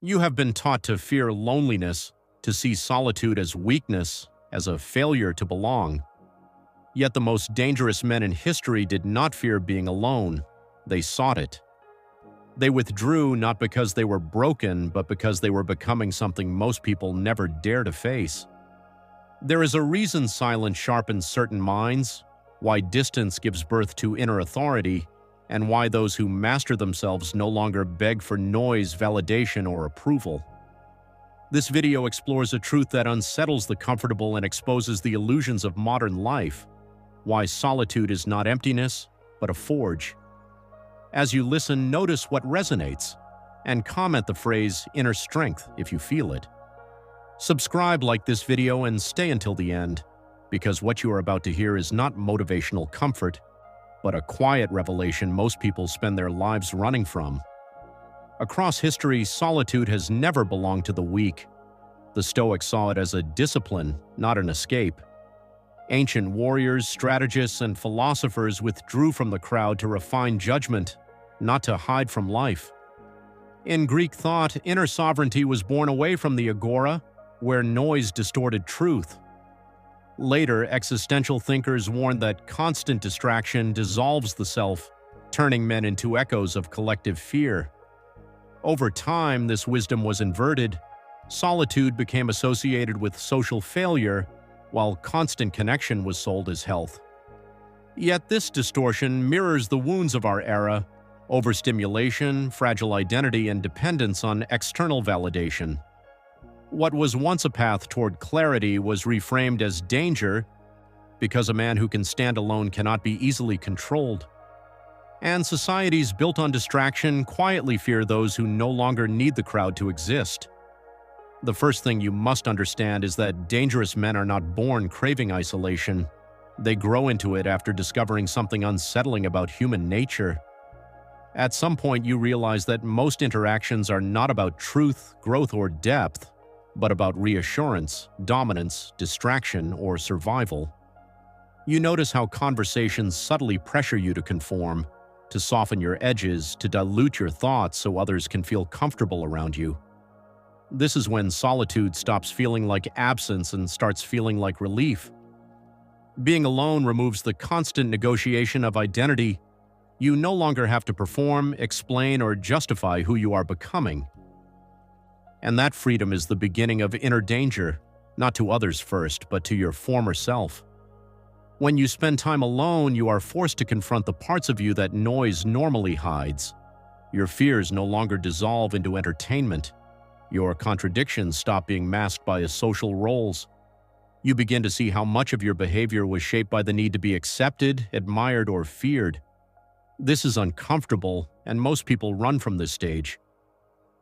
You have been taught to fear loneliness, to see solitude as weakness, as a failure to belong. Yet the most dangerous men in history did not fear being alone. They sought it. They withdrew not because they were broken, but because they were becoming something most people never dare to face. There is a reason silence sharpens certain minds, why distance gives birth to inner authority, and why those who master themselves no longer beg for noise, validation, or approval. This video explores a truth that unsettles the comfortable and exposes the illusions of modern life, why solitude is not emptiness, but a forge. As you listen, notice what resonates, and comment the phrase inner strength if you feel it. Subscribe, like this video, and stay until the end, because what you are about to hear is not motivational comfort, but a quiet revelation most people spend their lives running from. Across history, solitude has never belonged to the weak. The Stoics saw it as a discipline, not an escape. Ancient warriors, strategists, and philosophers withdrew from the crowd to refine judgment, not to hide from life. In Greek thought, inner sovereignty was born away from the agora, where noise distorted truth. Later, existential thinkers warned that constant distraction dissolves the self, turning men into echoes of collective fear. Over time, this wisdom was inverted. Solitude became associated with social failure, while constant connection was sold as health. Yet this distortion mirrors the wounds of our era: overstimulation, fragile identity, and dependence on external validation. What was once a path toward clarity was reframed as danger because a man who can stand alone cannot be easily controlled. And societies built on distraction quietly fear those who no longer need the crowd to exist. The first thing you must understand is that dangerous men are not born craving isolation. They grow into it after discovering something unsettling about human nature. At some point, you realize that most interactions are not about truth, growth, or depth, but about reassurance, dominance, distraction, or survival. You notice how conversations subtly pressure you to conform, to soften your edges, to dilute your thoughts so others can feel comfortable around you. This is when solitude stops feeling like absence and starts feeling like relief. Being alone removes the constant negotiation of identity. You no longer have to perform, explain, or justify who you are becoming. And that freedom is the beginning of inner danger, not to others first, but to your former self. When you spend time alone, you are forced to confront the parts of you that noise normally hides. Your fears no longer dissolve into entertainment. Your contradictions stop being masked by social roles. You begin to see how much of your behavior was shaped by the need to be accepted, admired, or feared. This is uncomfortable, and most people run from this stage.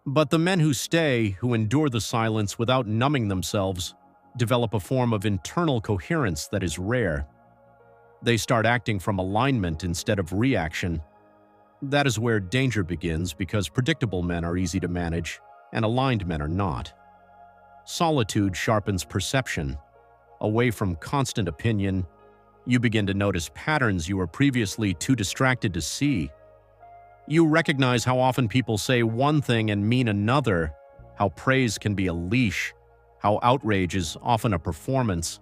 But the men who stay, who endure the silence without numbing themselves, develop a form of internal coherence that is rare. They start acting from alignment instead of reaction. That is where danger begins, because predictable men are easy to manage, and aligned men are not. Solitude sharpens perception. Away from constant opinion, you begin to notice patterns you were previously too distracted to see. You recognize how often people say one thing and mean another, how praise can be a leash, how outrage is often a performance.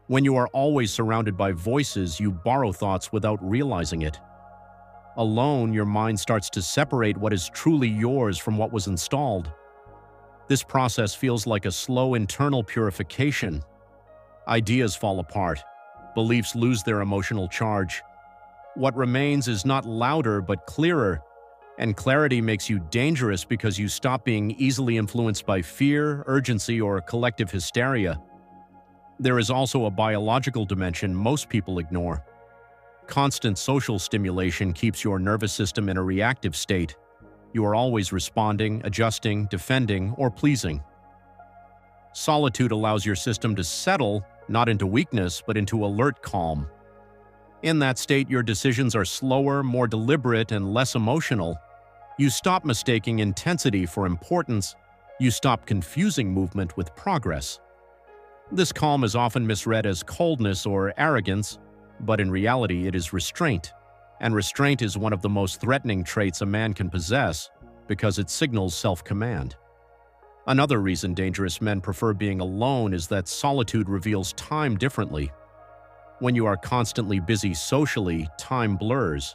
When you are always surrounded by voices, you borrow thoughts without realizing it. Alone, your mind starts to separate what is truly yours from what was installed. This process feels like a slow internal purification. Ideas fall apart. Beliefs lose their emotional charge. What remains is not louder but clearer, and clarity makes you dangerous because you stop being easily influenced by fear, urgency, or collective hysteria. There is also a biological dimension most people ignore. Constant social stimulation keeps your nervous system in a reactive state. You are always responding, adjusting, defending, or pleasing. Solitude allows your system to settle, not into weakness, but into alert calm. In that state, your decisions are slower, more deliberate, and less emotional. You stop mistaking intensity for importance. You stop confusing movement with progress. This calm is often misread as coldness or arrogance, but in reality it is restraint. And restraint is one of the most threatening traits a man can possess because it signals self-command. Another reason dangerous men prefer being alone is that solitude reveals time differently. When you are constantly busy socially, time blurs.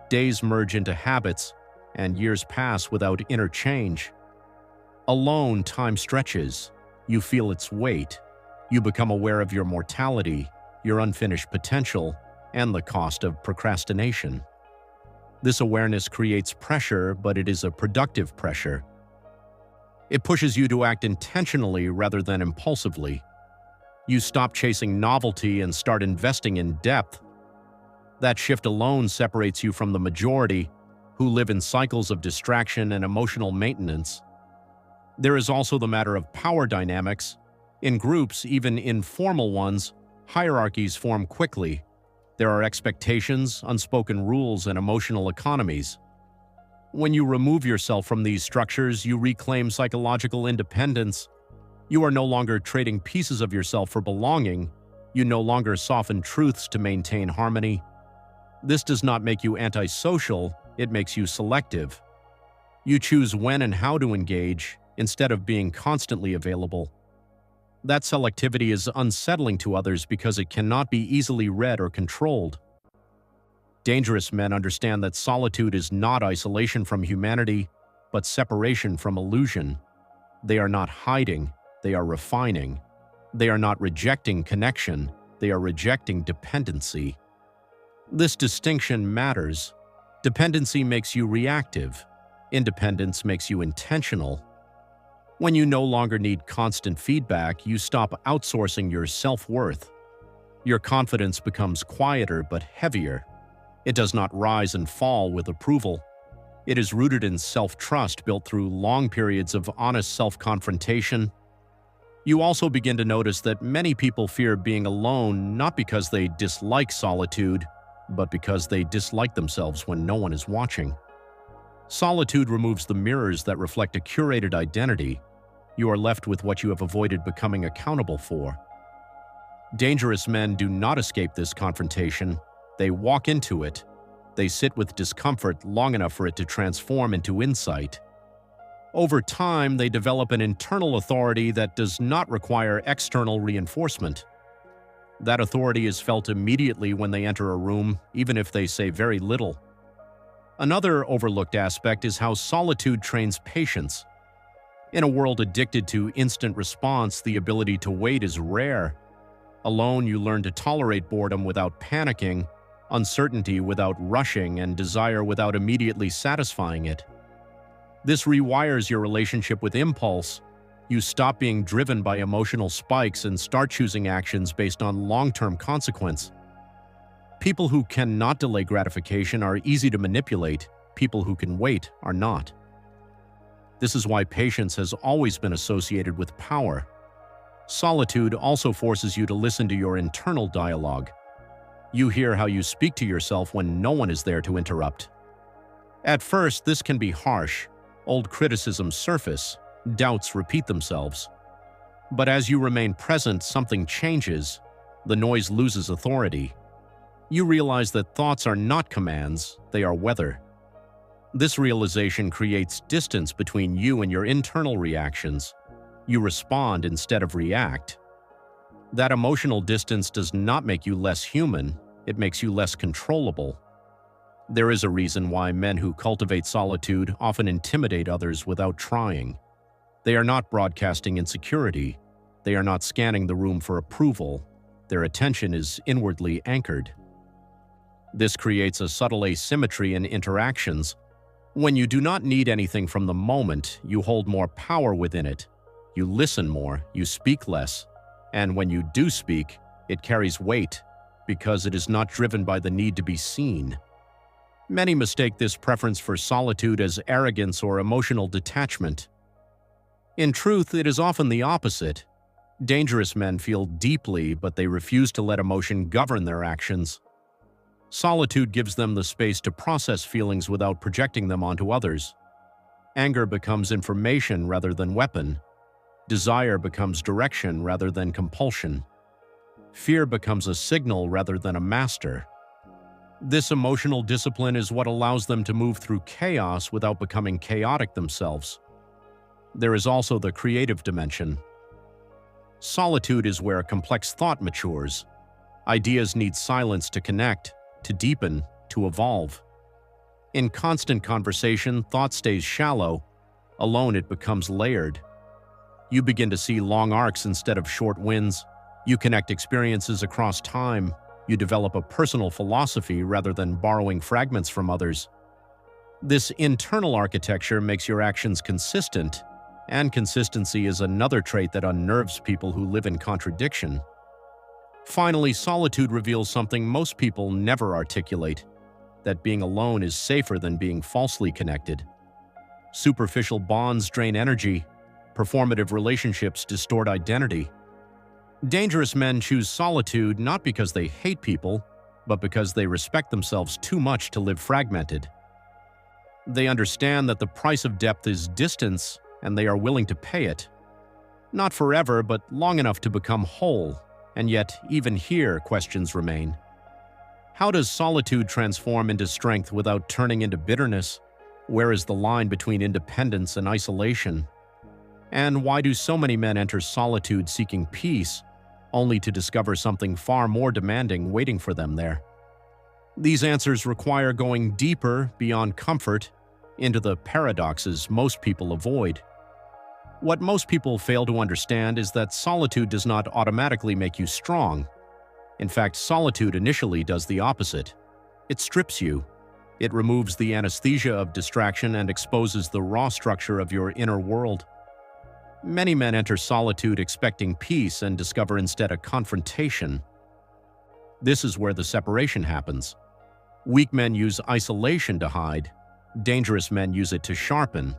Days merge into habits, and years pass without interchange. Alone, time stretches. You feel its weight. You become aware of your mortality, your unfinished potential, and the cost of procrastination. This awareness creates pressure, but it is a productive pressure. It pushes you to act intentionally rather than impulsively. You stop chasing novelty and start investing in depth. That shift alone separates you from the majority, who live in cycles of distraction and emotional maintenance. There is also the matter of power dynamics. In groups, even informal ones, hierarchies form quickly. There are expectations, unspoken rules, and emotional economies. When you remove yourself from these structures, you reclaim psychological independence. You are no longer trading pieces of yourself for belonging. You no longer soften truths to maintain harmony. This does not make you antisocial, it makes you selective. You choose when and how to engage, instead of being constantly available. That selectivity is unsettling to others because it cannot be easily read or controlled. Dangerous men understand that solitude is not isolation from humanity, but separation from illusion. They are not hiding, they are refining. They are not rejecting connection, they are rejecting dependency. This distinction matters. Dependency makes you reactive. Independence makes you intentional. When you no longer need constant feedback, you stop outsourcing your self-worth. Your confidence becomes quieter but heavier. It does not rise and fall with approval. It is rooted in self-trust built through long periods of honest self-confrontation. You also begin to notice that many people fear being alone not because they dislike solitude, but because they dislike themselves when no one is watching. Solitude removes the mirrors that reflect a curated identity. You are left with what you have avoided becoming accountable for. Dangerous men do not escape this confrontation. They walk into it. They sit with discomfort long enough for it to transform into insight. Over time, they develop an internal authority that does not require external reinforcement. That authority is felt immediately when they enter a room, even if they say very little. Another overlooked aspect is how solitude trains patience. In a world addicted to instant response, the ability to wait is rare. Alone, you learn to tolerate boredom without panicking, uncertainty without rushing, and desire without immediately satisfying it. This rewires your relationship with impulse. You stop being driven by emotional spikes and start choosing actions based on long-term consequence. People who cannot delay gratification are easy to manipulate. People who can wait are not. This is why patience has always been associated with power. Solitude also forces you to listen to your internal dialogue. You hear how you speak to yourself when no one is there to interrupt. At first, this can be harsh. Old criticisms surface, doubts repeat themselves. But as you remain present, something changes. The noise loses authority. You realize that thoughts are not commands, they are weather. This realization creates distance between you and your internal reactions. You respond instead of react. That emotional distance does not make you less human, it makes you less controllable. There is a reason why men who cultivate solitude often intimidate others without trying. They are not broadcasting insecurity. They are not scanning the room for approval. Their attention is inwardly anchored. This creates a subtle asymmetry in interactions. When you do not need anything from the moment, you hold more power within it. You listen more, you speak less, and when you do speak, it carries weight because it is not driven by the need to be seen. Many mistake this preference for solitude as arrogance or emotional detachment. In truth, it is often the opposite. Dangerous men feel deeply, but they refuse to let emotion govern their actions. Solitude gives them the space to process feelings without projecting them onto others. Anger becomes information rather than weapon. Desire becomes direction rather than compulsion. Fear becomes a signal rather than a master. This emotional discipline is what allows them to move through chaos without becoming chaotic themselves. There is also the creative dimension. Solitude is where complex thought matures. Ideas need silence to connect, to deepen, to evolve. In constant conversation, thought stays shallow. Alone, it becomes layered. You begin to see long arcs instead of short winds. You connect experiences across time. You develop a personal philosophy rather than borrowing fragments from others. This internal architecture makes your actions consistent, and consistency is another trait that unnerves people who live in contradiction. Finally, solitude reveals something most people never articulate: that being alone is safer than being falsely connected. Superficial bonds drain energy. Performative relationships distort identity. Dangerous men choose solitude not because they hate people, but because they respect themselves too much to live fragmented. They understand that the price of depth is distance, and they are willing to pay it. Not forever, but long enough to become whole. And yet, even here, questions remain. How does solitude transform into strength without turning into bitterness? Where is the line between independence and isolation? And why do so many men enter solitude seeking peace, only to discover something far more demanding waiting for them there? These answers require going deeper, beyond comfort, into the paradoxes most people avoid. What most people fail to understand is that solitude does not automatically make you strong. In fact, solitude initially does the opposite. It strips you. It removes the anesthesia of distraction and exposes the raw structure of your inner world. Many men enter solitude expecting peace and discover instead a confrontation. This is where the separation happens. Weak men use isolation to hide. Dangerous men use it to sharpen.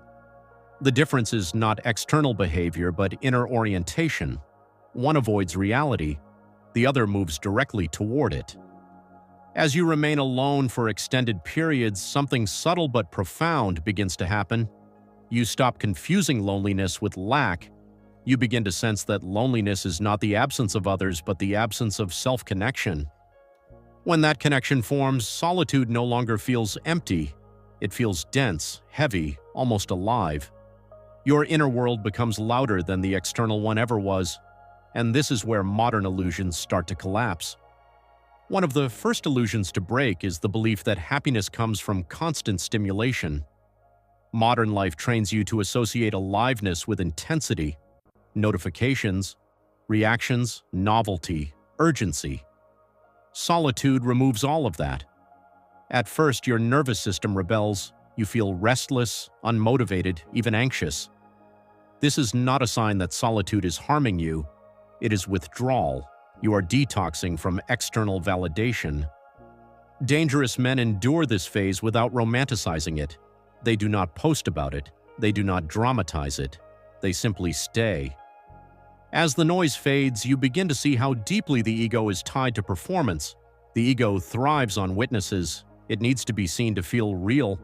The difference is not external behavior, but inner orientation. One avoids reality. The other moves directly toward it. As you remain alone for extended periods, something subtle but profound begins to happen. You stop confusing loneliness with lack. You begin to sense that loneliness is not the absence of others, but the absence of self-connection. When that connection forms, solitude no longer feels empty. It feels dense, heavy, almost alive. Your inner world becomes louder than the external one ever was, and this is where modern illusions start to collapse. One of the first illusions to break is the belief that happiness comes from constant stimulation. Modern life trains you to associate aliveness with intensity, notifications, reactions, novelty, urgency. Solitude removes all of that. At first, your nervous system rebels. You feel restless, unmotivated, even anxious. This is not a sign that solitude is harming you. It is withdrawal. You are detoxing from external validation. Dangerous men endure this phase without romanticizing it. They do not post about it. They do not dramatize it. They simply stay. As the noise fades, you begin to see how deeply the ego is tied to performance. The ego thrives on witnesses. It needs to be seen to feel real.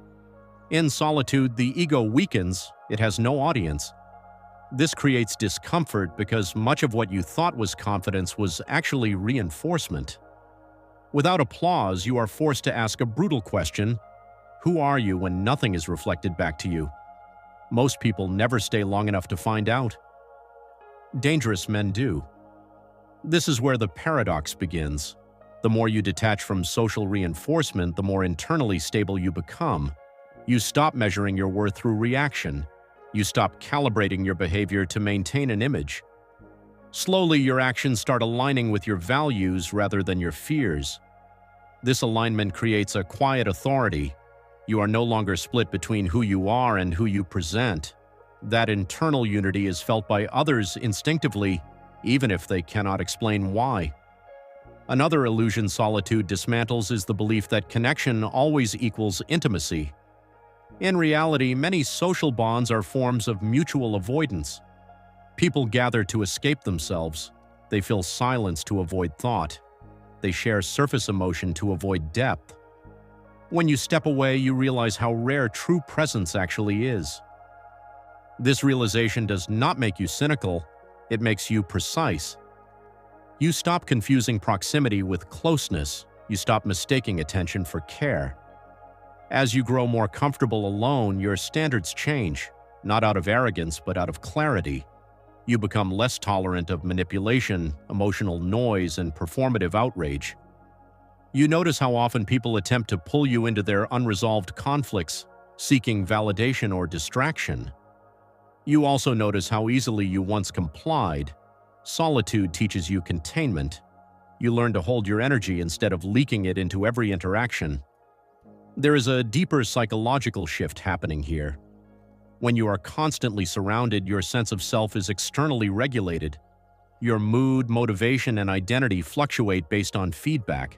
In solitude, the ego weakens. It has no audience. This creates discomfort because much of what you thought was confidence was actually reinforcement. Without applause, you are forced to ask a brutal question: who are you when nothing is reflected back to you? Most people never stay long enough to find out. Dangerous men do. This is where the paradox begins. The more you detach from social reinforcement, the more internally stable you become. You stop measuring your worth through reaction. You stop calibrating your behavior to maintain an image. Slowly, your actions start aligning with your values rather than your fears. This alignment creates a quiet authority. You are no longer split between who you are and who you present. That internal unity is felt by others instinctively, even if they cannot explain why. Another illusion solitude dismantles is the belief that connection always equals intimacy. In reality, many social bonds are forms of mutual avoidance. People gather to escape themselves. They fill silence to avoid thought. They share surface emotion to avoid depth. When you step away, you realize how rare true presence actually is. This realization does not make you cynical. It makes you precise. You stop confusing proximity with closeness. You stop mistaking attention for care. As you grow more comfortable alone, your standards change. not out of arrogance but out of clarity. You become less tolerant of manipulation, emotional noise, and performative outrage. You notice how often people attempt to pull you into their unresolved conflicts, seeking validation or distraction. You also notice how easily you once complied. Solitude teaches you containment. You learn to hold your energy instead of leaking it into every interaction. There is a deeper psychological shift happening here. When you are constantly surrounded, your sense of self is externally regulated. Your mood, motivation, and identity fluctuate based on feedback.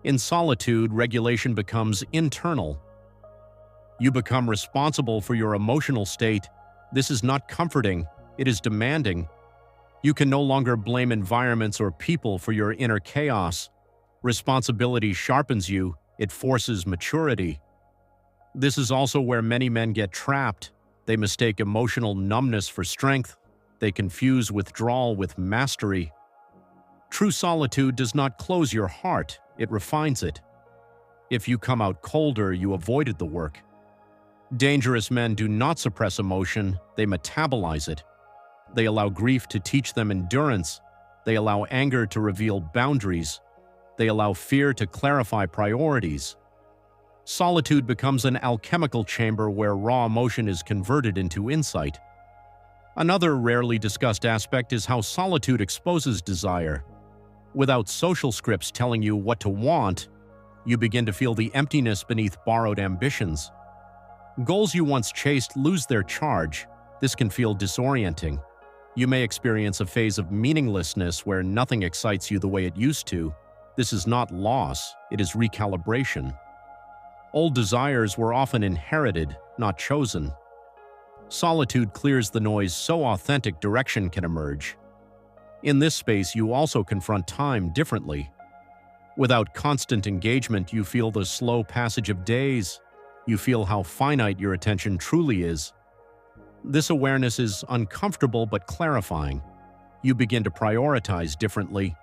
In solitude, regulation becomes internal. You become responsible for your emotional state. This is not comforting, it is demanding. You can no longer blame environments or people for your inner chaos. Responsibility sharpens you, it forces maturity. This is also where many men get trapped. They mistake emotional numbness for strength. They confuse withdrawal with mastery. True solitude does not close your heart, it refines it. If you come out colder, you avoided the work. Dangerous men do not suppress emotion, they metabolize it. They allow grief to teach them endurance. They allow anger to reveal boundaries. They allow fear to clarify priorities. Solitude becomes an alchemical chamber where raw emotion is converted into insight. Another rarely discussed aspect is how solitude exposes desire. Without social scripts telling you what to want, you begin to feel the emptiness beneath borrowed ambitions. Goals you once chased lose their charge. This can feel disorienting. You may experience a phase of meaninglessness where nothing excites you the way it used to. This is not loss, it is recalibration. Old desires were often inherited, not chosen. Solitude clears the noise so authentic direction can emerge. In this space, you also confront time differently. Without constant engagement, you feel the slow passage of days. You feel how finite your attention truly is. This awareness is uncomfortable but clarifying. You begin to prioritize differently.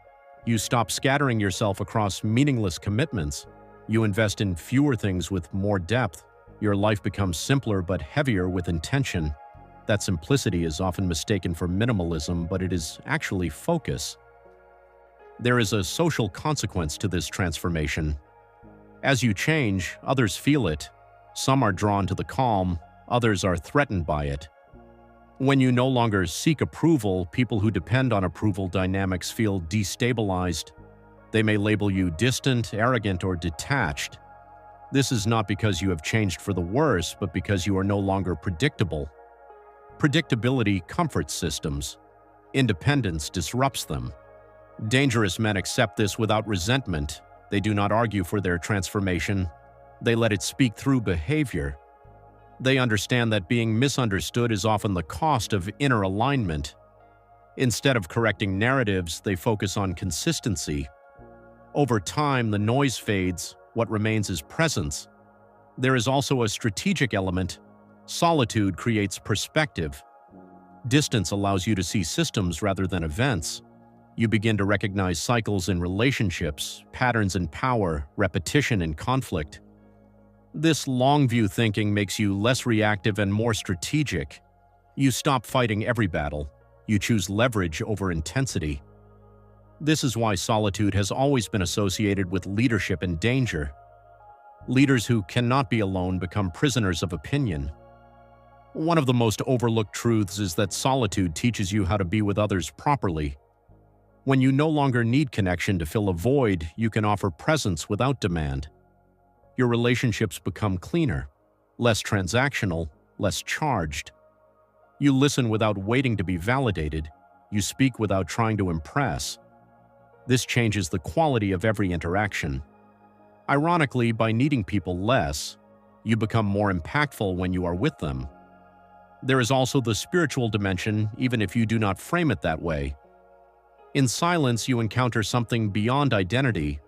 You stop scattering yourself across meaningless commitments. You invest in fewer things with more depth. Your life becomes simpler but heavier with intention. That simplicity is often mistaken for minimalism, but it is actually focus. There is a social consequence to this transformation. As you change, others feel it. Some are drawn to the calm, others are threatened by it. When you no longer seek approval, people who depend on approval dynamics feel destabilized. They may label you distant, arrogant, or detached. This is not because you have changed for the worse, but because you are no longer predictable. Predictability comforts systems. Independence disrupts them. Dangerous men accept this without resentment. They do not argue for their transformation. They let it speak through behavior. They understand that being misunderstood is often the cost of inner alignment. Instead of correcting narratives, they focus on consistency. Over time, the noise fades. What remains is presence. There is also a strategic element. Solitude creates perspective. Distance allows you to see systems rather than events. You begin to recognize cycles in relationships, patterns in power, repetition in conflict. This long-view thinking makes you less reactive and more strategic. You stop fighting every battle. You choose leverage over intensity. This is why solitude has always been associated with leadership and danger. Leaders who cannot be alone become prisoners of opinion. One of the most overlooked truths is that solitude teaches you how to be with others properly. When you no longer need connection to fill a void, you can offer presence without demand. Your relationships become cleaner, less transactional, less charged. You listen without waiting to be validated. You speak without trying to impress. This changes the quality of every interaction. Ironically, by needing people less, you become more impactful when you are with them. There is also the spiritual dimension, even if you do not frame it that way. In silence, you encounter something beyond identity,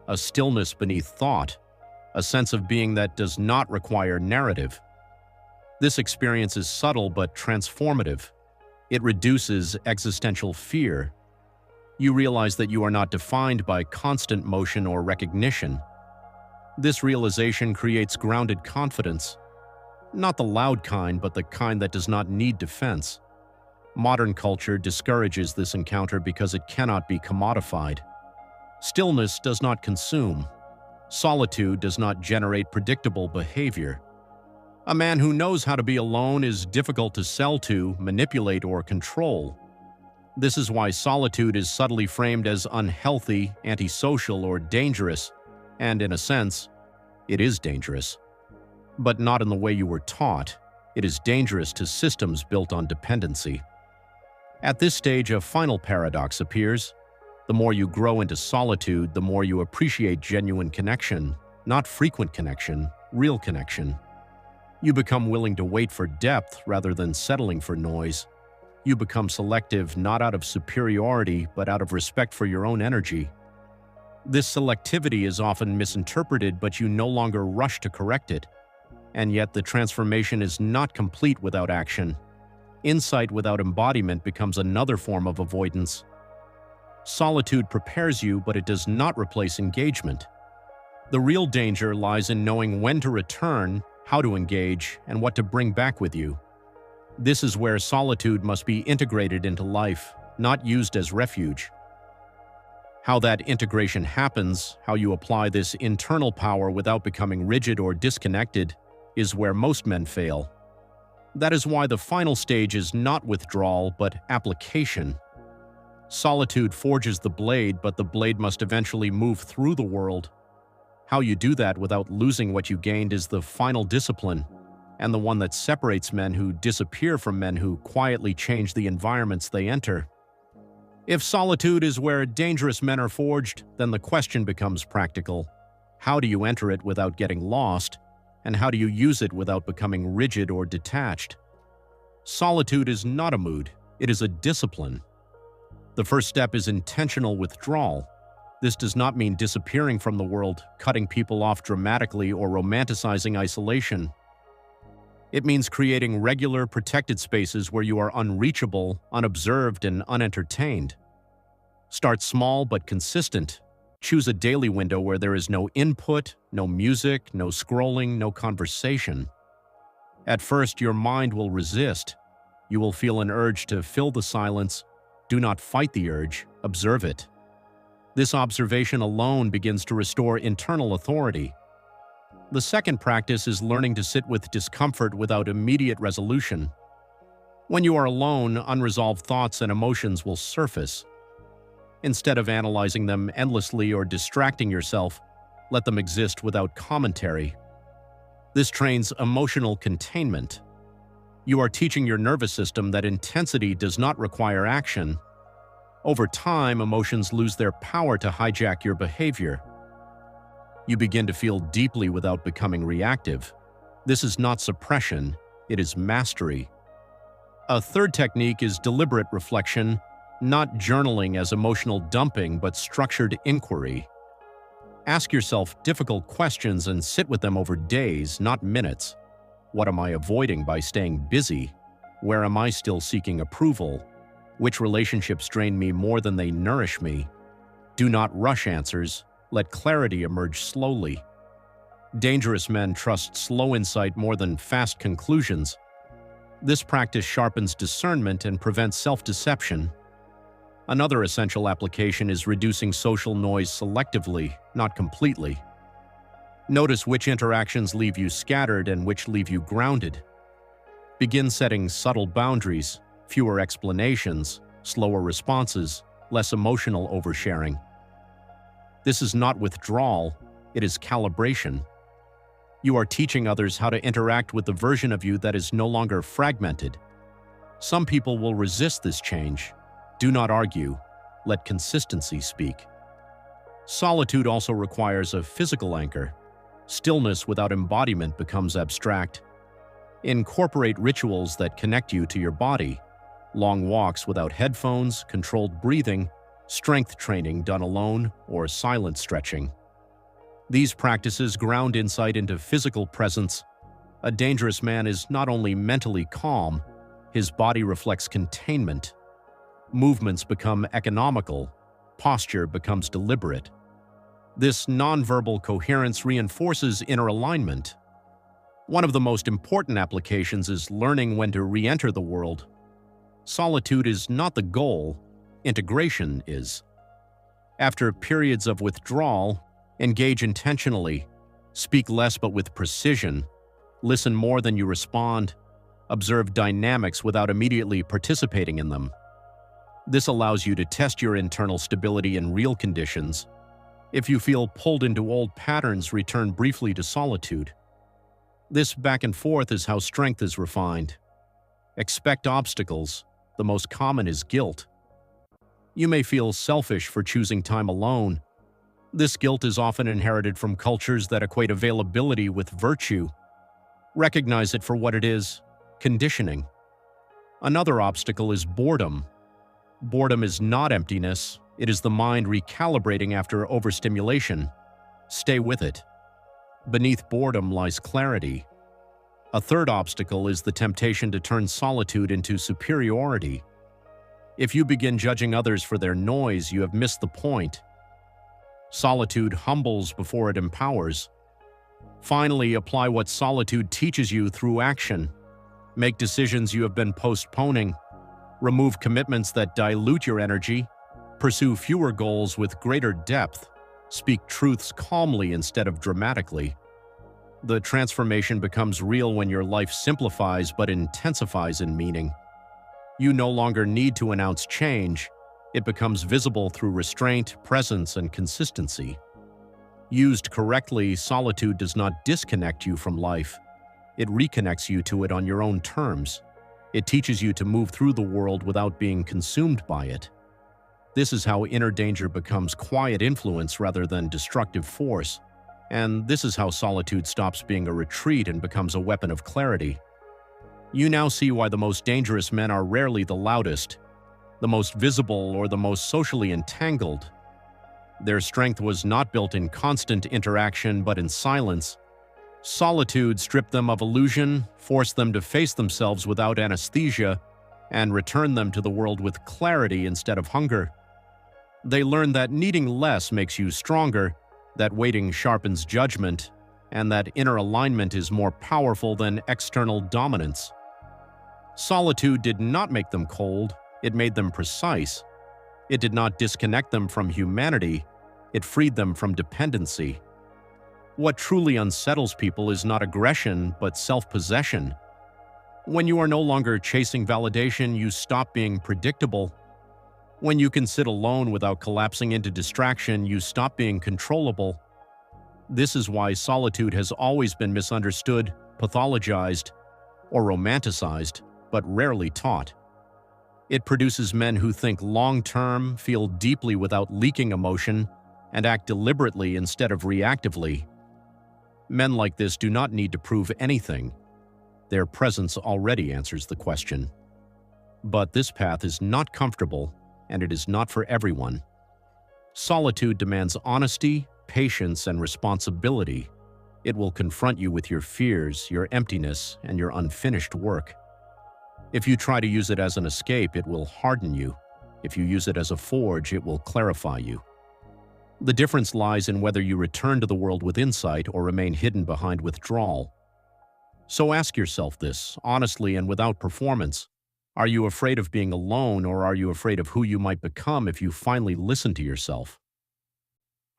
a stillness beneath thought, a sense of being that does not require narrative. This experience is subtle but transformative. It reduces existential fear. You realize that you are not defined by constant motion or recognition. This realization creates grounded confidence. Not the loud kind, but the kind that does not need defense. Modern culture discourages this encounter because it cannot be commodified. Stillness does not consume. Solitude does not generate predictable behavior. A man who knows how to be alone is difficult to sell to, manipulate, or control. This is why solitude is subtly framed as unhealthy, antisocial, or dangerous, and in a sense, it is dangerous. But not in the way you were taught. It is dangerous to systems built on dependency. At this stage, a final paradox appears. The more you grow into solitude, the more you appreciate genuine connection, not frequent connection, real connection. You become willing to wait for depth rather than settling for noise. You become selective not out of superiority, but out of respect for your own energy. This selectivity is often misinterpreted, but you no longer rush to correct it. And yet the transformation is not complete without action. Insight without embodiment becomes another form of avoidance. Solitude prepares you, but it does not replace engagement. The real danger lies in knowing when to return, how to engage, and what to bring back with you. This is where solitude must be integrated into life, not used as refuge. How that integration happens, how you apply this internal power without becoming rigid or disconnected, is where most men fail. That is why the final stage is not withdrawal, but application. Solitude forges the blade, but the blade must eventually move through the world. How you do that without losing what you gained is the final discipline, and the one that separates men who disappear from men who quietly change the environments they enter. If solitude is where dangerous men are forged, then the question becomes practical. How do you enter it without getting lost? And how do you use it without becoming rigid or detached? Solitude is not a mood, it is a discipline. The first step is intentional withdrawal. This does not mean disappearing from the world, cutting people off dramatically, or romanticizing isolation. It means creating regular, protected spaces where you are unreachable, unobserved, and unentertained. Start small but consistent. Choose a daily window where there is no input, no music, no scrolling, no conversation. At first, your mind will resist. You will feel an urge to fill the silence. Do not fight the urge, observe it. This observation alone begins to restore internal authority. The second practice is learning to sit with discomfort without immediate resolution. When you are alone, unresolved thoughts and emotions will surface. Instead of analyzing them endlessly or distracting yourself, let them exist without commentary. This trains emotional containment. You are teaching your nervous system that intensity does not require action. Over time, emotions lose their power to hijack your behavior. You begin to feel deeply without becoming reactive. This is not suppression, it is mastery. A third technique is deliberate reflection, not journaling as emotional dumping, but structured inquiry. Ask yourself difficult questions and sit with them over days, not minutes. What am I avoiding by staying busy? Where am I still seeking approval? Which relationships drain me more than they nourish me? Do not rush answers. Let clarity emerge slowly. Dangerous men trust slow insight more than fast conclusions. This practice sharpens discernment and prevents self-deception. Another essential application is reducing social noise selectively, not completely. Notice which interactions leave you scattered and which leave you grounded. Begin setting subtle boundaries, fewer explanations, slower responses, less emotional oversharing. This is not withdrawal, it is calibration. You are teaching others how to interact with the version of you that is no longer fragmented. Some people will resist this change. Do not argue. Let consistency speak. Solitude also requires a physical anchor. Stillness without embodiment becomes abstract. Incorporate rituals that connect you to your body. Long walks without headphones, controlled breathing, strength training done alone, or silent stretching. These practices ground insight into physical presence. A dangerous man is not only mentally calm, his body reflects containment. Movements become economical, posture becomes deliberate. This nonverbal coherence reinforces inner alignment. One of the most important applications is learning when to re-enter the world. Solitude is not the goal, integration is. After periods of withdrawal, engage intentionally, speak less but with precision, listen more than you respond, observe dynamics without immediately participating in them. This allows you to test your internal stability in real conditions. If you feel pulled into old patterns, return briefly to solitude. This back and forth is how strength is refined. Expect obstacles. The most common is guilt. You may feel selfish for choosing time alone. This guilt is often inherited from cultures that equate availability with virtue. Recognize it for what it is, conditioning. Another obstacle is boredom. Boredom is not emptiness, it is the mind recalibrating after overstimulation. Stay with it. Beneath boredom lies clarity. A third obstacle is the temptation to turn solitude into superiority. If you begin judging others for their noise, you have missed the point. Solitude humbles before it empowers. Finally, apply what solitude teaches you through action. Make decisions you have been postponing. Remove commitments that dilute your energy. Pursue fewer goals with greater depth. Speak truths calmly instead of dramatically. The transformation becomes real when your life simplifies but intensifies in meaning. You no longer need to announce change. It becomes visible through restraint, presence, and consistency. Used correctly, solitude does not disconnect you from life. It reconnects you to it on your own terms. It teaches you to move through the world without being consumed by it. This is how inner danger becomes quiet influence rather than destructive force. And this is how solitude stops being a retreat and becomes a weapon of clarity. You now see why the most dangerous men are rarely the loudest, the most visible, or the most socially entangled. Their strength was not built in constant interaction but in silence. Solitude stripped them of illusion, forced them to face themselves without anesthesia, and returned them to the world with clarity instead of hunger. They learned that needing less makes you stronger, that waiting sharpens judgment, and that inner alignment is more powerful than external dominance. Solitude did not make them cold, it made them precise. It did not disconnect them from humanity, it freed them from dependency. What truly unsettles people is not aggression, but self-possession. When you are no longer chasing validation, you stop being predictable. When you can sit alone without collapsing into distraction, you stop being controllable. This is why solitude has always been misunderstood, pathologized, or romanticized, but rarely taught. It produces men who think long-term, feel deeply without leaking emotion, and act deliberately instead of reactively. Men like this do not need to prove anything. Their presence already answers the question. But this path is not comfortable, and it is not for everyone. Solitude demands honesty, patience, and responsibility. It will confront you with your fears, your emptiness, and your unfinished work. If you try to use it as an escape, it will harden you. If you use it as a forge, it will clarify you. The difference lies in whether you return to the world with insight or remain hidden behind withdrawal. So ask yourself this, honestly and without performance. Are you afraid of being alone, or are you afraid of who you might become if you finally listen to yourself?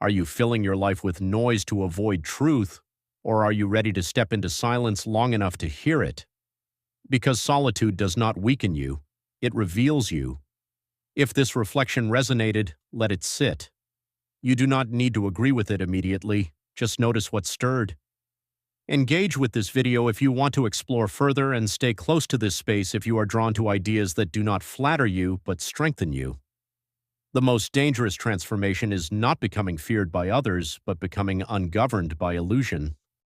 Are you filling your life with noise to avoid truth, or are you ready to step into silence long enough to hear it? Because solitude does not weaken you, it reveals you. If this reflection resonated, let it sit. You do not need to agree with it immediately, just notice what stirred. Engage with this video if you want to explore further, and stay close to this space if you are drawn to ideas that do not flatter you but strengthen you. The most dangerous transformation is not becoming feared by others, but becoming ungoverned by illusion.